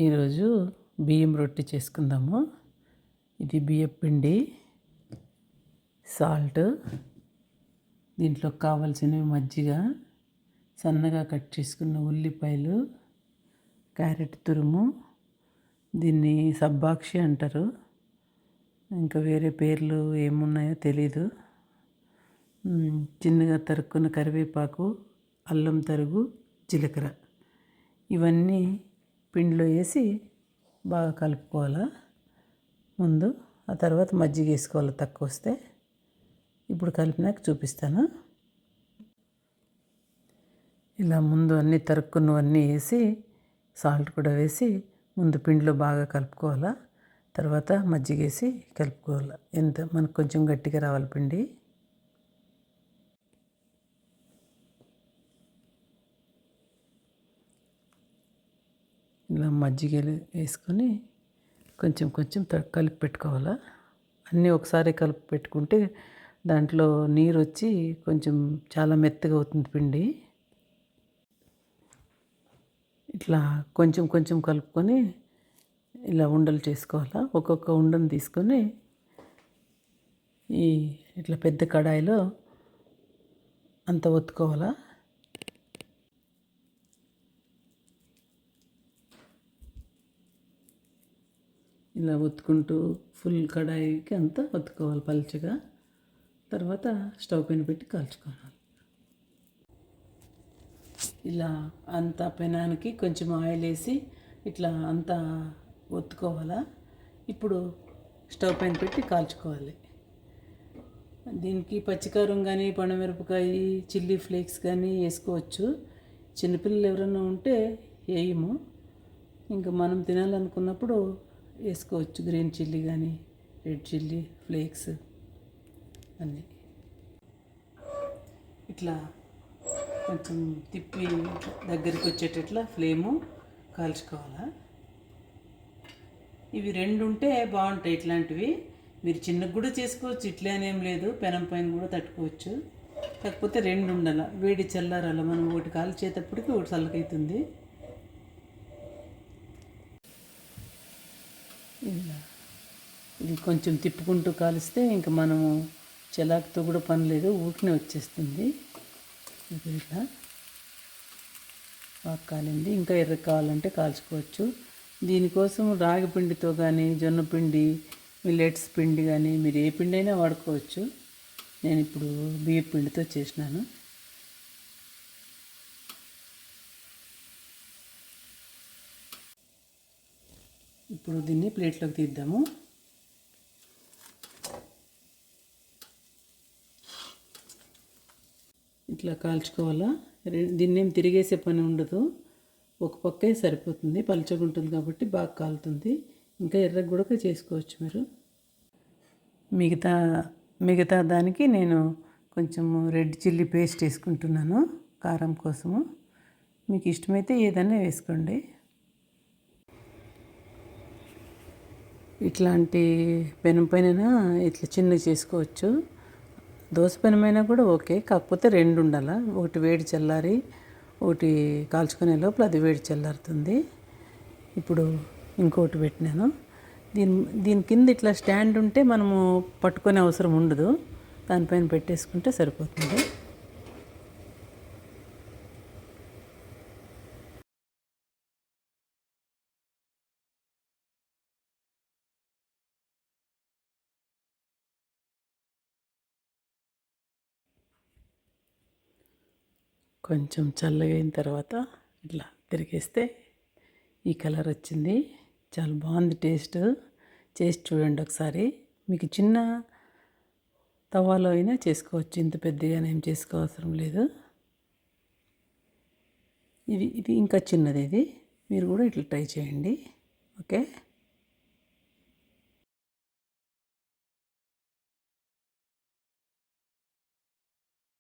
ఈరోజు బియ్యం రొట్టె చేసుకుందాము. ఇది బియ్యం పిండి, సాల్ట్, దీంట్లో కావాల్సినవి మజ్జిగ, సన్నగా కట్ చేసుకున్న ఉల్లిపాయలు, క్యారెట్ తురుము, దీన్ని సబ్బాక్షి అంటారు, ఇంకా వేరే పేర్లు ఏమున్నాయో తెలీదు, చిన్నగా తరుక్కున్న కరివేపాకు, అల్లం తరుగు, జీలకర్ర, ఇవన్నీ పిండిలో వేసి బాగా కలుపుకోవాలా ముందు. ఆ తర్వాత మజ్జిగ వేసుకోవాలి తక్కువ వస్తే. ఇప్పుడు కలిపినాక చూపిస్తాను. ఇలా ముందు అన్నీ తరుక్కున్నవన్నీ వేసి సాల్ట్ కూడా వేసి ముందు పిండిలో బాగా కలుపుకోవాలా. తర్వాత మజ్జిగ వేసి కలుపుకోవాలి. ఎంత మనకు కొంచెం గట్టిగా రావాలి పిండి. ఇలా మజ్జిగ వేసుకొని కొంచెం కొంచెం కలిపి పెట్టుకోవాలా. అన్నీ ఒకసారి కలిపి పెట్టుకుంటే దాంట్లో నీరు వచ్చి కొంచెం చాలా మెత్తగా అవుతుంది పిండి. ఇట్లా కొంచెం కొంచెం కలుపుకొని ఇలా ఉండలు చేసుకోవాలా. ఒక్కొక్క ఉండను తీసుకొని ఇట్లా పెద్ద కడాయిలో అంత ఒత్తుకోవాలా. ఇలా ఒత్తుకుంటూ ఫుల్ కడాయికి అంతా ఒత్తుకోవాలి పలుచగా. తర్వాత స్టవ్ పైన పెట్టి కాల్చుకోవాలి. ఇలా అంత పెనానికి కొంచెం ఆయిల్ వేసి ఇట్లా అంతా ఒత్తుకోవాలా. ఇప్పుడు స్టవ్ పైన పెట్టి కాల్చుకోవాలి. దీనికి పచ్చికారం కానీ, పండుమిరపకాయ, చిల్లీ ఫ్లేక్స్ కానీ వేసుకోవచ్చు. చిన్నపిల్లలు ఎవరైనా ఉంటే వేయము, ఇంకా మనం తినాలనుకున్నప్పుడు వేసుకోవచ్చు. గ్రీన్ చిల్లీ కానీ, రెడ్ చిల్లీ ఫ్లేక్స్ అన్నీ. ఇట్లా కొంచెం తిప్పి దగ్గరికి వచ్చేటట్లా ఫ్లేము కాల్చుకోవాలా. ఇవి రెండు ఉంటే బాగుంటాయి ఇట్లాంటివి. మీరు చిన్నగా కూడా చేసుకోవచ్చు, ఇట్లే అనేం లేదు. పెనం పైన కూడా తట్టుకోవచ్చు. కాకపోతే రెండు ఉండాల, వేడి చల్లారాల. మనం ఒకటి కాల్చేటప్పటికి ఒకటి చల్లకైతుంది. ఇది కొంచెం తిప్పుకుంటూ కాలిస్తే ఇంకా మనము చెలాకుతో కూడా పని లేదు, ఊరికనే వచ్చేస్తుంది. ఇది ఇట్లా బాగా కాలింది. ఇంకా ఎర్ర కావాలంటే కాల్చుకోవచ్చు. దీనికోసం రాగి పిండితో కానీ, జొన్న పిండి, మిల్లెట్స్ పిండి కానీ మీరు ఏ పిండి అయినా వాడుకోవచ్చు. నేను ఇప్పుడు బియ్య పిండితో చేసినాను. ఇప్పుడు దీన్ని ప్లేట్లోకి తీద్దాము. ఇట్లా కాల్చుకోవాలా. దీన్ని ఏం తిరిగేసే పని ఉండదు, ఒక పక్కే సరిపోతుంది. పలుచగా ఉంటుంది కాబట్టి బాగా కాలుతుంది. ఇంకా ఎర్రగా కూడా చేసుకోవచ్చు మీరు. మిగతా దానికి నేను కొంచెం రెడ్ చిల్లీ పేస్ట్ వేసుకుంటున్నాను కారం కోసము. మీకు ఇష్టమైతే ఏదైనా వేసుకోండి. ఇట్లాంటి పెనం పైన ఇట్లా చిన్నగా చేసుకోవచ్చు. దోశ పెనమైనా కూడా ఓకే, కాకపోతే రెండు ఉండాల. ఒకటి వేడి చల్లారి ఒకటి కాల్చుకునే లోపల అది వేడి చల్లారుతుంది. ఇప్పుడు ఇంకోటి పెట్టినాను. దీని కింద ఇట్లా స్టాండ్ ఉంటే మనము పట్టుకునే అవసరం ఉండదు, దానిపైన పెట్టేసుకుంటే సరిపోతుంది. కొంచెం చల్లగా అయిన తర్వాత ఇట్లా తిరిగేస్తే ఈ కలర్ వచ్చింది. చాలా బాగుంది టేస్ట్. చేసి చూడండి ఒకసారి. మీకు చిన్న తవాలో అయినా చేసుకోవచ్చు, ఇంత పెద్దగానే ఏం చేసుకోవసరం లేదు. ఇది ఇంకా చిన్నది. ఇది మీరు కూడా ఇట్లా ట్రై చేయండి. ఓకే.